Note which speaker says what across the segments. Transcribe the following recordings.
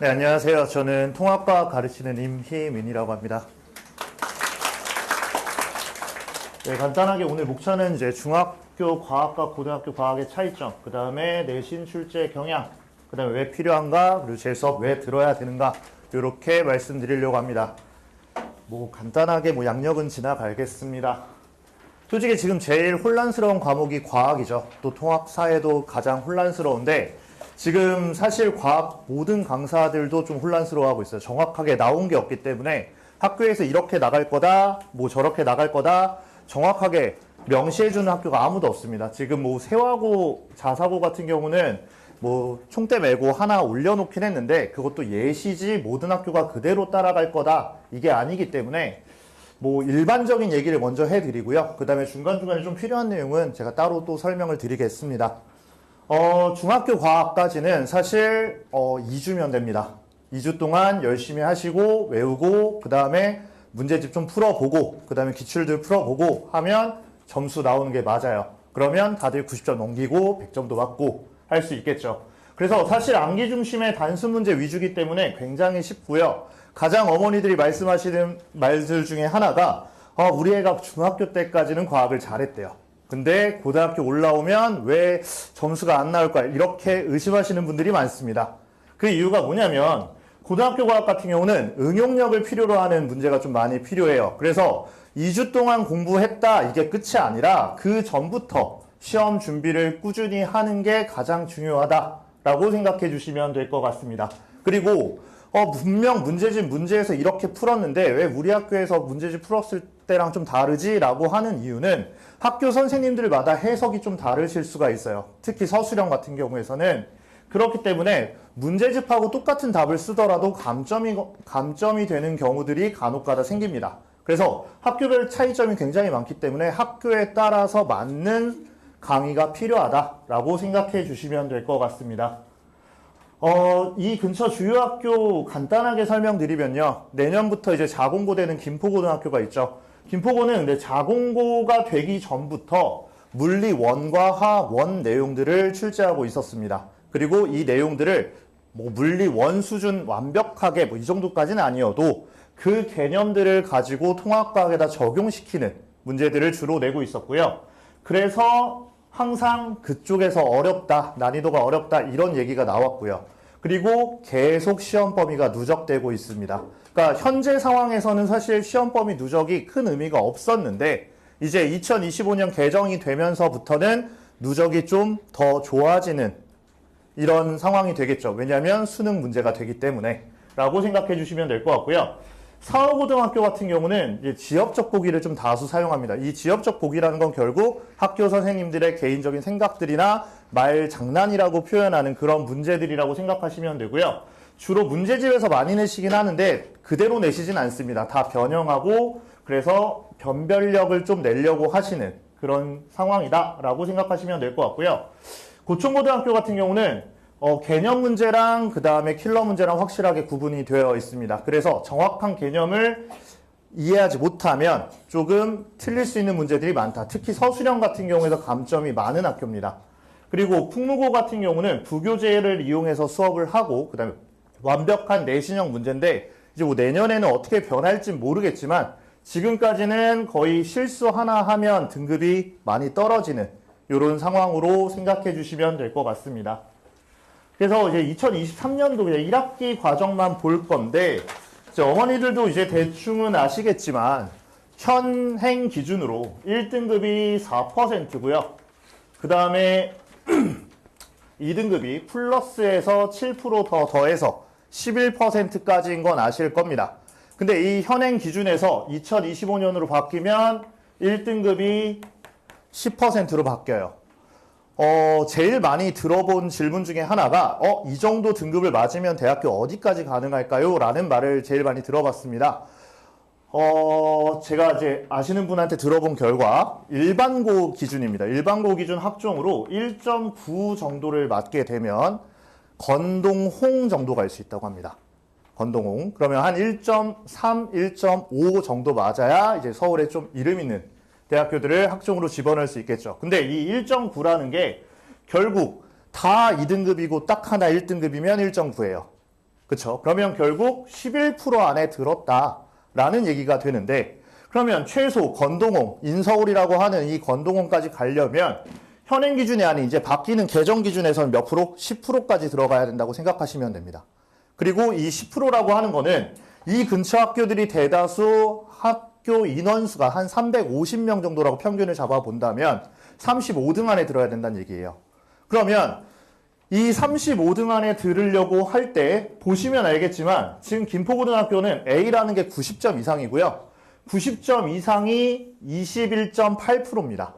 Speaker 1: 네, 안녕하세요. 저는 통합과학 가르치는 임희민이라고 합니다. 네, 간단하게 오늘 목차는 이제 중학교 과학과 고등학교 과학의 차이점, 그 다음에 내신 출제 경향, 그 다음에 왜 필요한가, 그리고 제 수업 왜 들어야 되는가, 이렇게 말씀드리려고 합니다. 간단하게 양력은 지나가겠습니다. 솔직히 지금 제일 혼란스러운 과목이 과학이죠. 또 통합사회도 가장 혼란스러운데, 지금 사실 과학 모든 강사들도 좀 혼란스러워하고 있어요. 정확하게 나온 게 없기 때문에 학교에서 이렇게 나갈 거다, 저렇게 나갈 거다, 정확하게 명시해주는 학교가 아무도 없습니다. 지금 세화고, 자사고 같은 경우는 총대 메고 하나 올려놓긴 했는데 그것도 예시지 모든 학교가 그대로 따라갈 거다, 이게 아니기 때문에 일반적인 얘기를 먼저 해드리고요. 그 다음에 중간중간에 좀 필요한 내용은 제가 따로 또 설명을 드리겠습니다. 중학교 과학까지는 사실 2주면 됩니다. 2주 동안 열심히 하시고 외우고 그 다음에 문제집 좀 풀어보고 그 다음에 기출들 풀어보고 하면 점수 나오는 게 맞아요. 그러면 다들 90점 넘기고 100점도 맞고 할 수 있겠죠. 그래서 사실 암기 중심의 단순 문제 위주이기 때문에 굉장히 쉽고요. 가장 어머니들이 말씀하시는 말들 중에 하나가 우리 애가 중학교 때까지는 과학을 잘했대요. 근데 고등학교 올라오면 왜 점수가 안 나올까, 이렇게 의심하시는 분들이 많습니다. 그 이유가 뭐냐면 고등학교 과학 같은 경우는 응용력을 필요로 하는 문제가 좀 많이 필요해요. 그래서 2주 동안 공부했다, 이게 끝이 아니라 그 전부터 시험 준비를 꾸준히 하는 게 가장 중요하다라고 생각해 주시면 될 것 같습니다. 그리고 분명 문제에서 이렇게 풀었는데 왜 우리 학교에서 문제집 풀었을 때랑 좀 다르지? 라고 하는 이유는 학교 선생님들마다 해석이 좀 다르실 수가 있어요. 특히 서술형 같은 경우에서는. 그렇기 때문에 문제집하고 똑같은 답을 쓰더라도 감점이 되는 경우들이 간혹가다 생깁니다. 그래서 학교별 차이점이 굉장히 많기 때문에 학교에 따라서 맞는 강의가 필요하다라고 생각해 주시면 될 것 같습니다. 이 근처 주요 학교 간단하게 설명드리면요. 내년부터 이제 자공고되는 김포고등학교가 있죠. 김포고는 근데 자공고가 되기 전부터 물리 원과 화1 내용들을 출제하고 있었습니다. 그리고 이 내용들을 물리 원 수준 완벽하게 이 정도까지는 아니어도 그 개념들을 가지고 통합과학에다 적용시키는 문제들을 주로 내고 있었고요. 그래서 항상 그쪽에서 어렵다, 난이도가 어렵다, 이런 얘기가 나왔고요. 그리고 계속 시험 범위가 누적되고 있습니다. 그러니까 현재 상황에서는 사실 시험 범위 누적이 큰 의미가 없었는데 이제 2025년 개정이 되면서부터는 누적이 좀 더 좋아지는 이런 상황이 되겠죠. 왜냐하면 수능 문제가 되기 때문에 라고 생각해 주시면 될 것 같고요. 사호고등학교 같은 경우는 이제 지역적 보기를 좀 다수 사용합니다. 이 지역적 보기라는 건 결국 학교 선생님들의 개인적인 생각들이나 말 장난이라고 표현하는 그런 문제들이라고 생각하시면 되고요. 주로 문제집에서 많이 내시긴 하는데 그대로 내시진 않습니다. 다 변형하고 그래서 변별력을 좀 내려고 하시는 그런 상황이다라고 생각하시면 될 것 같고요. 고촌고등학교 같은 경우는 개념 문제랑 그 다음에 킬러 문제랑 확실하게 구분이 되어 있습니다. 그래서 정확한 개념을 이해하지 못하면 조금 틀릴 수 있는 문제들이 많다. 특히 서술형 같은 경우에서 감점이 많은 학교입니다. 그리고 풍무고 같은 경우는 부교재를 이용해서 수업을 하고 그 다음에 완벽한 내신형 문제인데 이제 내년에는 어떻게 변할지 모르겠지만 지금까지는 거의 실수 하나 하면 등급이 많이 떨어지는 이런 상황으로 생각해 주시면 될 것 같습니다. 그래서 이제 2023년도 그냥 1학기 과정만 볼 건데, 이제 어머니들도 이제 대충은 아시겠지만, 현행 기준으로 1등급이 4%고요. 그 다음에 2등급이 플러스에서 7% 더 더해서 11%까지인 건 아실 겁니다. 근데 이 현행 기준에서 2025년으로 바뀌면 1등급이 10%로 바뀌어요. 제일 많이 들어본 질문 중에 하나가 이 정도 등급을 맞으면 대학교 어디까지 가능할까요? 라는 말을 제일 많이 들어봤습니다. 제가 이제 아시는 분한테 들어본 결과 일반고 기준입니다. 일반고 기준 학종으로 1.9 정도를 맞게 되면 건동홍 정도 갈 수 있다고 합니다. 건동홍. 그러면 한 1.3, 1.5 정도 맞아야 이제 서울에 좀 이름 있는 대학교들을 학종으로 집어넣을 수 있겠죠. 근데 이 1.9라는 게 결국 다 2등급이고 딱 하나 1등급이면 1.9예요. 그쵸? 그러면 결국 11% 안에 들었다라는 얘기가 되는데, 그러면 최소 건동홍, 인서울이라고 하는 이 건동홍까지 가려면 현행 기준이 아닌 이제 바뀌는 개정 기준에서는 몇 프로? 10%까지 들어가야 된다고 생각하시면 됩니다. 그리고 이 10%라고 하는 거는 이 근처 학교들이 대다수 학교 인원수가 한 350명 정도라고 평균을 잡아본다면 35등 안에 들어야 된다는 얘기예요. 그러면 이 35등 안에 들으려고 할 때 보시면 알겠지만 지금 김포고등학교는 A라는 게 90점 이상이고요. 90점 이상이 21.8%입니다.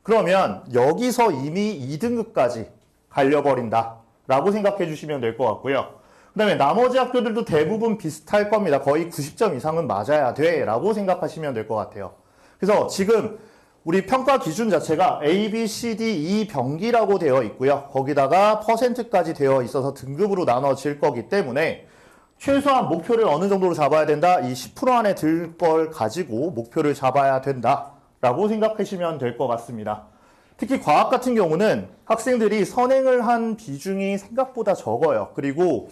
Speaker 1: 그러면 여기서 이미 2등급까지 갈려버린다 라고 생각해 주시면 될 것 같고요. 그 다음에 나머지 학교들도 대부분 비슷할 겁니다. 거의 90점 이상은 맞아야 돼 라고 생각하시면 될 것 같아요. 그래서 지금 우리 평가 기준 자체가 A, B, C, D, E 병기라고 되어 있고요. 거기다가 퍼센트까지 되어 있어서 등급으로 나눠질 거기 때문에 최소한 목표를 어느 정도로 잡아야 된다? 이 10% 안에 들 걸 가지고 목표를 잡아야 된다라고 생각하시면 될 것 같습니다. 특히 과학 같은 경우는 학생들이 선행을 한 비중이 생각보다 적어요. 그리고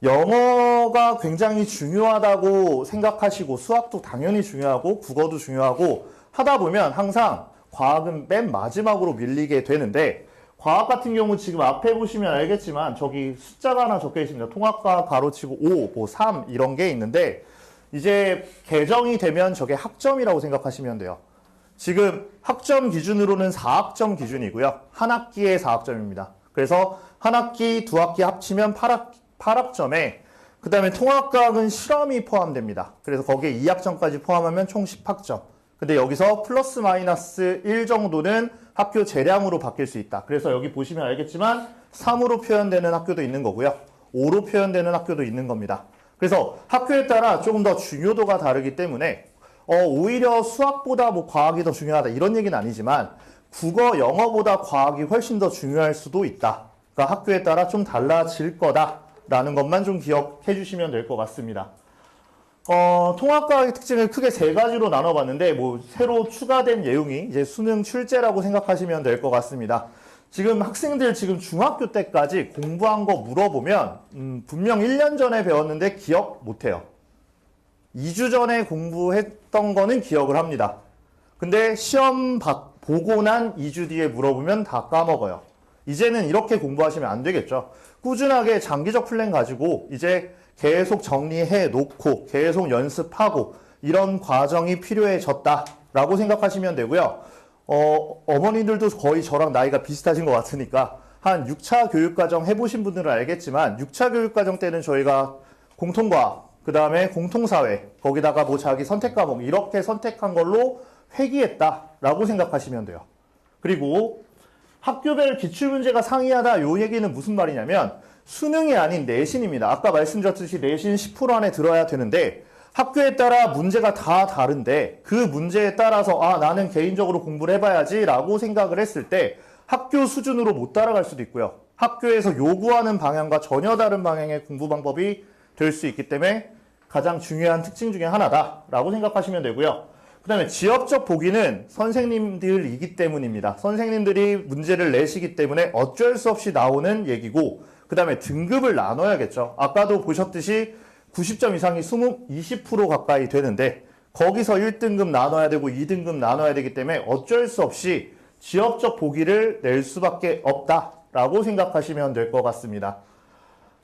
Speaker 1: 영어가 굉장히 중요하다고 생각하시고 수학도 당연히 중요하고 국어도 중요하고 하다 보면 항상 과학은 맨 마지막으로 밀리게 되는데, 과학 같은 경우 지금 앞에 보시면 알겠지만 저기 숫자가 하나 적혀 있습니다. 통합과 가로치고 5, 뭐 3 이런 게 있는데 이제 개정이 되면 저게 학점이라고 생각하시면 돼요. 지금 학점 기준으로는 4학점 기준이고요. 한 학기에 4학점입니다. 그래서 한 학기, 두 학기 합치면 8학점에 그 다음에 통합과학은 실험이 포함됩니다. 그래서 거기에 2학점까지 포함하면 총 10학점. 근데 여기서 플러스 마이너스 1 정도는 학교 재량으로 바뀔 수 있다. 그래서 여기 보시면 알겠지만 3으로 표현되는 학교도 있는 거고요. 5로 표현되는 학교도 있는 겁니다. 그래서 학교에 따라 조금 더 중요도가 다르기 때문에 오히려 수학보다 뭐 과학이 더 중요하다 이런 얘기는 아니지만 국어, 영어보다 과학이 훨씬 더 중요할 수도 있다. 그러니까 학교에 따라 좀 달라질 거다라는 것만 좀 기억해 주시면 될 것 같습니다. 통합과학의 특징을 크게 세 가지로 나눠봤는데, 뭐, 새로 추가된 내용이 이제 수능 출제라고 생각하시면 될 것 같습니다. 지금 학생들 지금 중학교 때까지 공부한 거 물어보면, 분명 1년 전에 배웠는데 기억 못해요. 2주 전에 공부했던 거는 기억을 합니다. 근데 시험 보고 난 2주 뒤에 물어보면 다 까먹어요. 이제는 이렇게 공부하시면 안 되겠죠. 꾸준하게 장기적 플랜 가지고 이제 계속 정리해 놓고 계속 연습하고 이런 과정이 필요해졌다라고 생각하시면 되고요. 어머니들도 거의 저랑 나이가 비슷하신 것 같으니까 한 6차 교육과정 해보신 분들은 알겠지만 6차 교육과정 때는 저희가 공통과학, 그 다음에 공통사회, 거기다가 뭐 자기 선택 과목 이렇게 선택한 걸로 회귀했다라고 생각하시면 돼요. 그리고 학교별 기출문제가 상이하다 요 얘기는 무슨 말이냐면 수능이 아닌 내신입니다. 아까 말씀드렸듯이 내신 10% 안에 들어야 되는데 학교에 따라 문제가 다 다른데 그 문제에 따라서 나는 개인적으로 공부를 해봐야지 라고 생각을 했을 때 학교 수준으로 못 따라갈 수도 있고요. 학교에서 요구하는 방향과 전혀 다른 방향의 공부 방법이 될 수 있기 때문에 가장 중요한 특징 중에 하나다라고 생각하시면 되고요. 그 다음에 지역적 보기는 선생님들이기 때문입니다. 선생님들이 문제를 내시기 때문에 어쩔 수 없이 나오는 얘기고, 그 다음에 등급을 나눠야겠죠. 아까도 보셨듯이 90점 이상이 20% 가까이 되는데 거기서 1등급 나눠야 되고 2등급 나눠야 되기 때문에 어쩔 수 없이 지역적 보기를 낼 수밖에 없다라고 생각하시면 될 것 같습니다.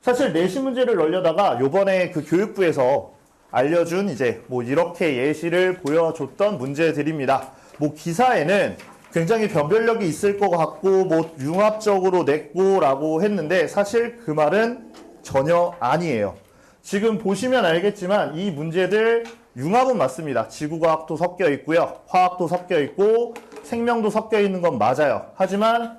Speaker 1: 사실 내신 문제를 넣으려다가 요번에 그 교육부에서 알려준 이제 뭐 이렇게 예시를 보여줬던 문제들입니다. 뭐 기사에는 굉장히 변별력이 있을 것 같고 뭐 융합적으로 냈고라고 했는데 사실 그 말은 전혀 아니에요. 지금 보시면 알겠지만 이 문제들 융합은 맞습니다. 지구과학도 섞여 있고요. 화학도 섞여 있고 생명도 섞여 있는 건 맞아요. 하지만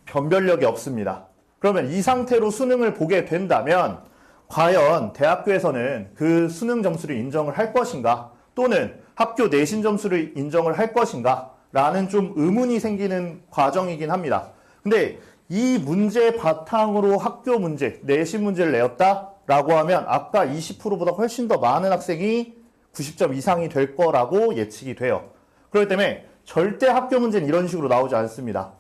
Speaker 1: 변별력이 없습니다. 그러면 이 상태로 수능을 보게 된다면 과연 대학교에서는 그 수능 점수를 인정을 할 것인가, 또는 학교 내신 점수를 인정을 할 것인가 라는 좀 의문이 생기는 과정이긴 합니다. 근데 이 문제 바탕으로 학교 문제, 내신 문제를 내었다라고 하면 아까 20%보다 훨씬 더 많은 학생이 90점 이상이 될 거라고 예측이 돼요. 그렇기 때문에 절대 학교 문제는 이런 식으로 나오지 않습니다.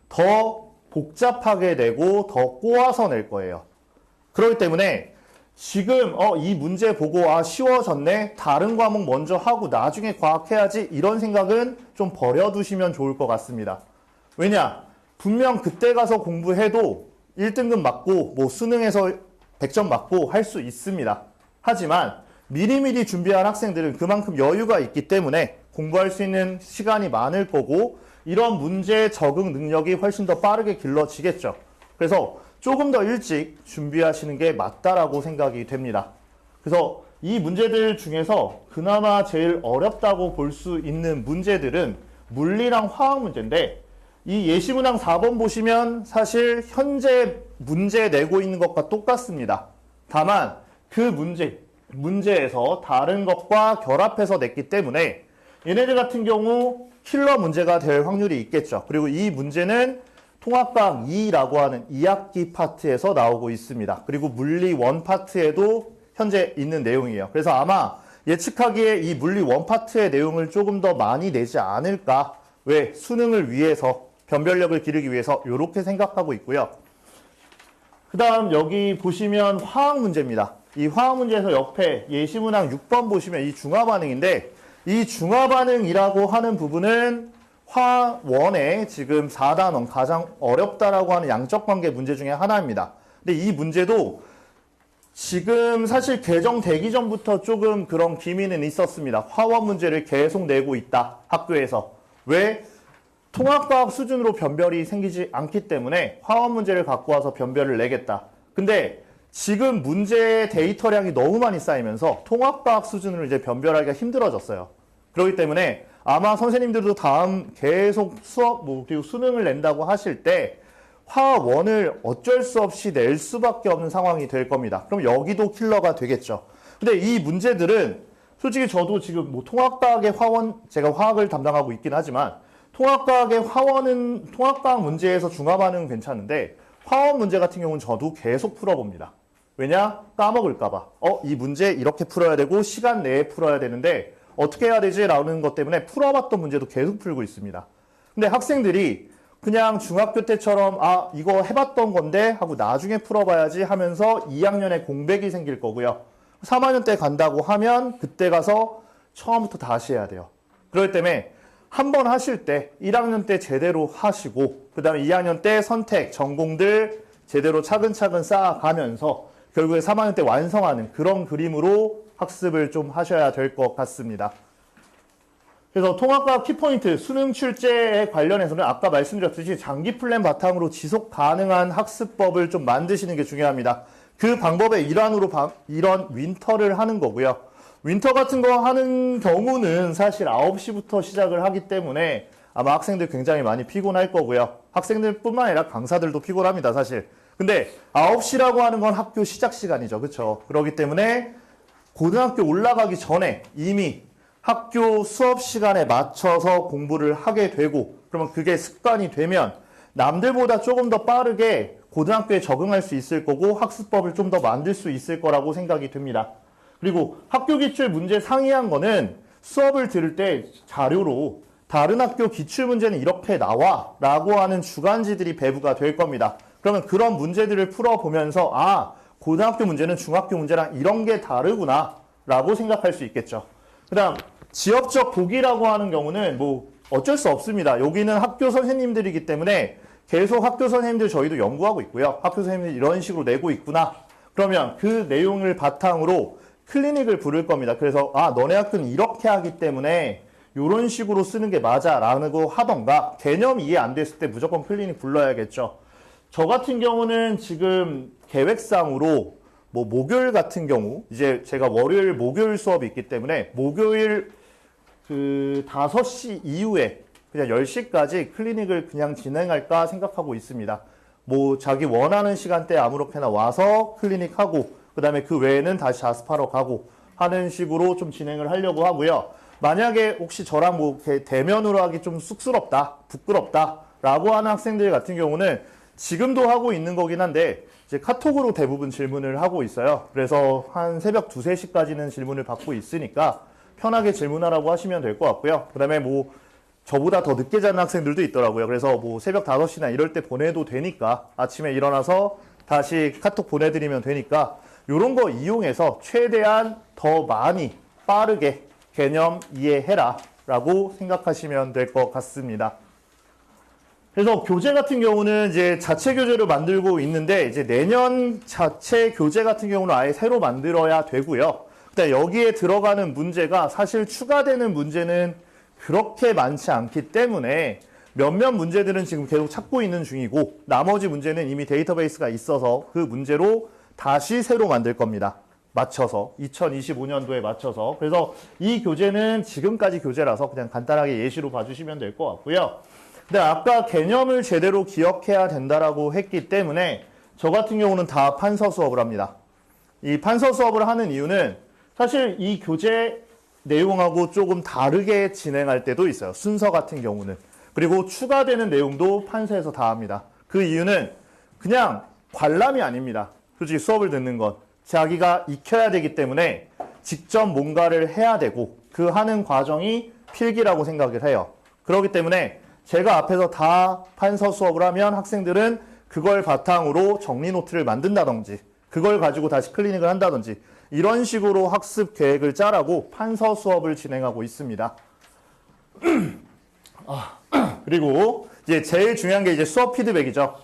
Speaker 1: 더 복잡하게 내고 더 꼬아서 낼 거예요. 그렇기 때문에 지금 이 문제 보고 쉬워졌네. 다른 과목 먼저 하고 나중에 과학 해야지. 이런 생각은 좀 버려두시면 좋을 것 같습니다. 왜냐? 분명 그때 가서 공부해도 1등급 맞고 뭐 수능에서 100점 맞고 할 수 있습니다. 하지만 미리미리 준비한 학생들은 그만큼 여유가 있기 때문에 공부할 수 있는 시간이 많을 거고 이런 문제 적응 능력이 훨씬 더 빠르게 길러지겠죠. 그래서 조금 더 일찍 준비하시는 게 맞다라고 생각이 됩니다. 그래서 이 문제들 중에서 그나마 제일 어렵다고 볼 수 있는 문제들은 물리랑 화학 문제인데 이 예시문항 4번 보시면 사실 현재 문제 내고 있는 것과 똑같습니다. 다만 그 문제에서 다른 것과 결합해서 냈기 때문에 얘네들 같은 경우 킬러 문제가 될 확률이 있겠죠. 그리고 이 문제는 통합과학 2라고 하는 2학기 파트에서 나오고 있습니다. 그리고 물리 1 파트에도 현재 있는 내용이에요. 그래서 아마 예측하기에 이 물리 1 파트의 내용을 조금 더 많이 내지 않을까. 왜? 수능을 위해서, 변별력을 기르기 위해서 이렇게 생각하고 있고요. 그 다음 여기 보시면 화학 문제입니다. 이 화학 문제에서 옆에 예시문항 6번 보시면 이 중화반응인데 이 중화반응이라고 하는 부분은 화원의 지금 4단원 가장 어렵다라고 하는 양적관계 문제 중에 하나입니다. 근데 이 문제도 지금 사실 개정되기 전부터 조금 그런 기미는 있었습니다. 화원 문제를 계속 내고 있다. 학교에서. 왜? 통합과학 수준으로 변별이 생기지 않기 때문에 화원 문제를 갖고 와서 변별을 내겠다. 근데 지금 문제 데이터량이 너무 많이 쌓이면서 통합과학 수준으로 이제 변별하기가 힘들어졌어요. 그렇기 때문에 아마 선생님들도 다음 계속 수업, 그리고 수능을 낸다고 하실 때 화원을 어쩔 수 없이 낼 수밖에 없는 상황이 될 겁니다. 그럼 여기도 킬러가 되겠죠. 근데 이 문제들은 솔직히 저도 지금 통합과학의 화원, 제가 화학을 담당하고 있긴 하지만 통합과학의 화원은 통합과학 문제에서 중화반응은 괜찮은데 화원 문제 같은 경우는 저도 계속 풀어봅니다. 왜냐? 까먹을까봐. 이 문제 이렇게 풀어야 되고 시간 내에 풀어야 되는데 어떻게 해야 되지? 라는 것 때문에 풀어봤던 문제도 계속 풀고 있습니다. 근데 학생들이 그냥 중학교 때처럼 이거 해봤던 건데 하고 나중에 풀어봐야지 하면서 2학년에 공백이 생길 거고요. 3학년 때 간다고 하면 그때 가서 처음부터 다시 해야 돼요. 그렇기 때문에 한 번 하실 때 1학년 때 제대로 하시고 그 다음에 2학년 때 선택, 전공들 제대로 차근차근 쌓아가면서 결국에 3학년 때 완성하는 그런 그림으로 학습을 좀 하셔야 될 것 같습니다. 그래서 통합과학 키포인트, 수능 출제에 관련해서는 아까 말씀드렸듯이 장기 플랜 바탕으로 지속 가능한 학습법을 좀 만드시는 게 중요합니다. 그 방법의 일환으로 이런 윈터를 하는 거고요. 윈터 같은 거 하는 경우는 사실 9시부터 시작을 하기 때문에 아마 학생들 굉장히 많이 피곤할 거고요. 학생들뿐만 아니라 강사들도 피곤합니다, 사실. 근데 9시라고 하는 건 학교 시작 시간이죠. 그렇죠? 그렇기 때문에 고등학교 올라가기 전에 이미 학교 수업 시간에 맞춰서 공부를 하게 되고 그러면 그게 습관이 되면 남들보다 조금 더 빠르게 고등학교에 적응할 수 있을 거고 학습법을 좀 더 만들 수 있을 거라고 생각이 됩니다. 그리고 학교 기출 문제 상이한 거는 수업을 들을 때 자료로 다른 학교 기출 문제는 이렇게 나와 라고 하는 주간지들이 배부가 될 겁니다. 그러면 그런 문제들을 풀어보면서 고등학교 문제는 중학교 문제랑 이런 게 다르구나 라고 생각할 수 있겠죠. 그 다음 지역적 보기라고 하는 경우는 어쩔 수 없습니다. 여기는 학교 선생님들이기 때문에 계속 학교 선생님들 저희도 연구하고 있고요. 학교 선생님들이 이런 식으로 내고 있구나. 그러면 그 내용을 바탕으로 클리닉을 부를 겁니다. 그래서 너네 학교는 이렇게 하기 때문에 이런 식으로 쓰는 게 맞아 라고 하던가 개념 이해 안 됐을 때 무조건 클리닉 불러야겠죠. 저 같은 경우는 지금 계획상으로 목요일 같은 경우 이제 제가 월요일 목요일 수업이 있기 때문에 목요일 5시 이후에 그냥 10시까지 클리닉을 그냥 진행할까 생각하고 있습니다. 자기 원하는 시간대에 아무렇게나 와서 클리닉하고 그 다음에 그 외에는 다시 자습하러 가고 하는 식으로 좀 진행을 하려고 하고요. 만약에 혹시 저랑 이렇게 대면으로 하기 좀 쑥스럽다, 부끄럽다 라고 하는 학생들 같은 경우는 지금도 하고 있는 거긴 한데 이제 카톡으로 대부분 질문을 하고 있어요. 그래서 한 새벽 2, 3시까지는 질문을 받고 있으니까 편하게 질문하라고 하시면 될 것 같고요. 그 다음에 저보다 더 늦게 자는 학생들도 있더라고요. 그래서 새벽 5시나 이럴 때 보내도 되니까 아침에 일어나서 다시 카톡 보내드리면 되니까 이런 거 이용해서 최대한 더 많이 빠르게 개념 이해해라 라고 생각하시면 될 것 같습니다. 그래서 교재 같은 경우는 이제 자체 교재를 만들고 있는데 이제 내년 자체 교재 같은 경우는 아예 새로 만들어야 되고요. 일단 여기에 들어가는 문제가 사실 추가되는 문제는 그렇게 많지 않기 때문에 몇몇 문제들은 지금 계속 찾고 있는 중이고 나머지 문제는 이미 데이터베이스가 있어서 그 문제로 다시 새로 만들 겁니다. 맞춰서 2025년도에 맞춰서. 그래서 이 교재는 지금까지 교재라서 그냥 간단하게 예시로 봐주시면 될 것 같고요. 근데 아까 개념을 제대로 기억해야 된다라고 했기 때문에 저 같은 경우는 다 판서 수업을 합니다. 이 판서 수업을 하는 이유는 사실 이 교재 내용하고 조금 다르게 진행할 때도 있어요. 순서 같은 경우는. 그리고 추가되는 내용도 판서에서 다 합니다. 그 이유는 그냥 관람이 아닙니다. 솔직히 수업을 듣는 건. 자기가 익혀야 되기 때문에 직접 뭔가를 해야 되고 그 하는 과정이 필기라고 생각을 해요. 그렇기 때문에 제가 앞에서 다 판서 수업을 하면 학생들은 그걸 바탕으로 정리 노트를 만든다든지 그걸 가지고 다시 클리닉을 한다든지 이런 식으로 학습 계획을 짜라고 판서 수업을 진행하고 있습니다. 그리고 이제 제일 중요한 게 이제 수업 피드백이죠.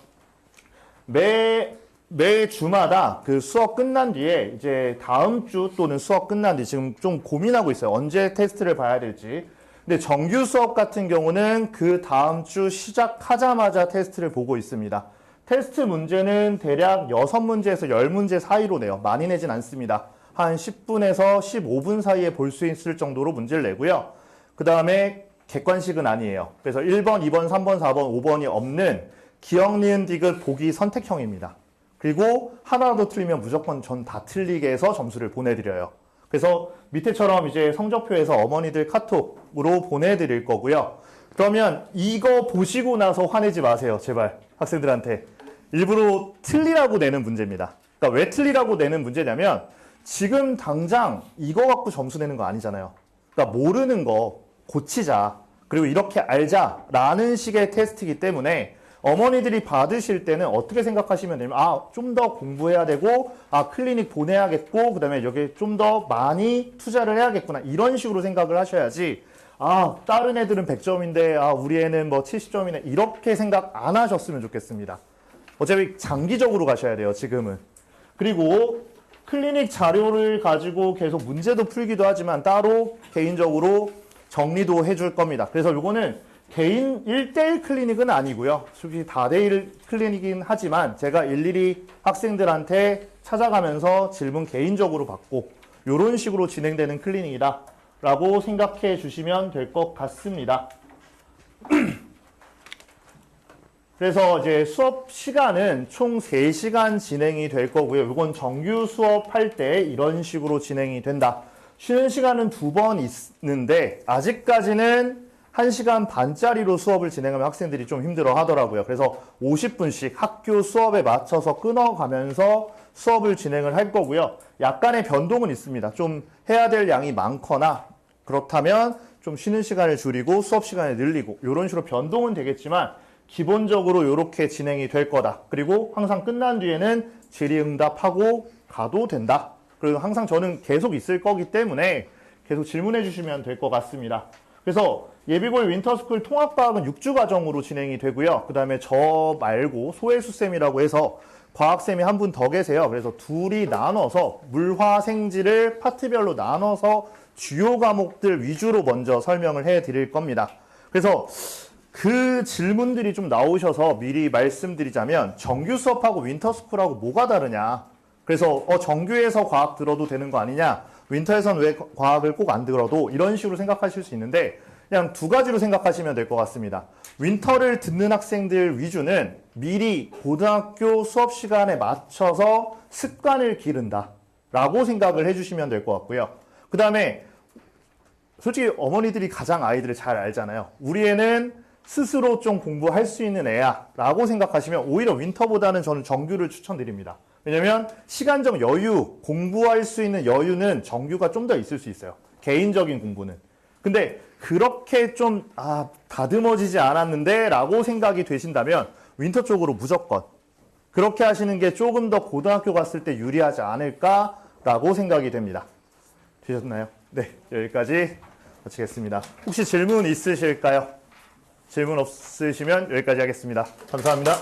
Speaker 1: 매 주마다 그 수업 끝난 뒤에 이제 다음 주 또는 수업 끝난 뒤 지금 좀 고민하고 있어요. 언제 테스트를 봐야 될지. 근데 정규 수업 같은 경우는 그 다음 주 시작하자마자 테스트를 보고 있습니다. 테스트 문제는 대략 6문제에서 10문제 사이로 내요. 많이 내진 않습니다. 한 10분에서 15분 사이에 볼 수 있을 정도로 문제를 내고요. 그 다음에 객관식은 아니에요. 그래서 1번, 2번, 3번, 4번, 5번이 없는 기억, 니은, 디귿 보기 선택형입니다. 그리고 하나라도 틀리면 무조건 전 다 틀리게 해서 점수를 보내드려요. 그래서 밑에처럼 이제 성적표에서 어머니들 카톡으로 보내드릴 거고요. 그러면 이거 보시고 나서 화내지 마세요. 제발 학생들한테. 일부러 틀리라고 내는 문제입니다. 그러니까 왜 틀리라고 내는 문제냐면 지금 당장 이거 갖고 점수 내는 거 아니잖아요. 그러니까 모르는 거 고치자. 그리고 이렇게 알자라는 식의 테스트이기 때문에 어머니들이 받으실 때는 어떻게 생각하시면 되냐면 좀 더 공부해야 되고 클리닉 보내야겠고 그다음에 여기 좀 더 많이 투자를 해야겠구나 이런 식으로 생각을 하셔야지 다른 애들은 100점인데 우리 애는 뭐 70점이네 이렇게 생각 안 하셨으면 좋겠습니다. 어차피 장기적으로 가셔야 돼요. 지금은. 그리고 클리닉 자료를 가지고 계속 문제도 풀기도 하지만 따로 개인적으로 정리도 해줄 겁니다. 그래서 요거는 개인 1대1 클리닉은 아니고요. 솔직히 다대일 클리닉이긴 하지만 제가 일일이 학생들한테 찾아가면서 질문 개인적으로 받고 이런 식으로 진행되는 클리닉이다 라고 생각해 주시면 될 것 같습니다. 그래서 이제 수업 시간은 총 3시간 진행이 될 거고요. 이건 정규 수업할 때 이런 식으로 진행이 된다. 쉬는 시간은 2번 있는데 아직까지는 1시간 반짜리로 수업을 진행하면 학생들이 좀 힘들어 하더라고요. 그래서 50분씩 학교 수업에 맞춰서 끊어가면서 수업을 진행을 할 거고요. 약간의 변동은 있습니다. 좀 해야 될 양이 많거나 그렇다면 좀 쉬는 시간을 줄이고 수업 시간을 늘리고 이런 식으로 변동은 되겠지만 기본적으로 이렇게 진행이 될 거다. 그리고 항상 끝난 뒤에는 질의응답하고 가도 된다. 그리고 항상 저는 계속 있을 거기 때문에 계속 질문해 주시면 될 것 같습니다. 그래서 예비고일 윈터스쿨 통합과학은 6주 과정으로 진행이 되고요. 그 다음에 저 말고 소혜수쌤이라고 해서 과학쌤이 한 분 더 계세요. 그래서 둘이 나눠서 물화생지를 파트별로 나눠서 주요 과목들 위주로 먼저 설명을 해드릴 겁니다. 그래서 그 질문들이 좀 나오셔서 미리 말씀드리자면 정규 수업하고 윈터스쿨하고 뭐가 다르냐. 그래서 정규에서 과학 들어도 되는 거 아니냐. 윈터에선 왜 과학을 꼭 안 들어도 이런 식으로 생각하실 수 있는데 그냥 두 가지로 생각하시면 될 것 같습니다. 윈터를 듣는 학생들 위주는 미리 고등학교 수업 시간에 맞춰서 습관을 기른다 라고 생각을 해주시면 될 것 같고요. 그 다음에 솔직히 어머니들이 가장 아이들을 잘 알잖아요. 우리 애는 스스로 좀 공부할 수 있는 애야 라고 생각하시면 오히려 윈터보다는 저는 정규를 추천드립니다. 왜냐면 시간적 여유, 공부할 수 있는 여유는 정규가 좀 더 있을 수 있어요. 개인적인 공부는. 근데 그렇게 좀 다듬어지지 않았는데 라고 생각이 되신다면 윈터 쪽으로 무조건 그렇게 하시는 게 조금 더 고등학교 갔을 때 유리하지 않을까라고 생각이 됩니다. 되셨나요? 네, 여기까지 마치겠습니다. 혹시 질문 있으실까요? 질문 없으시면 여기까지 하겠습니다. 감사합니다.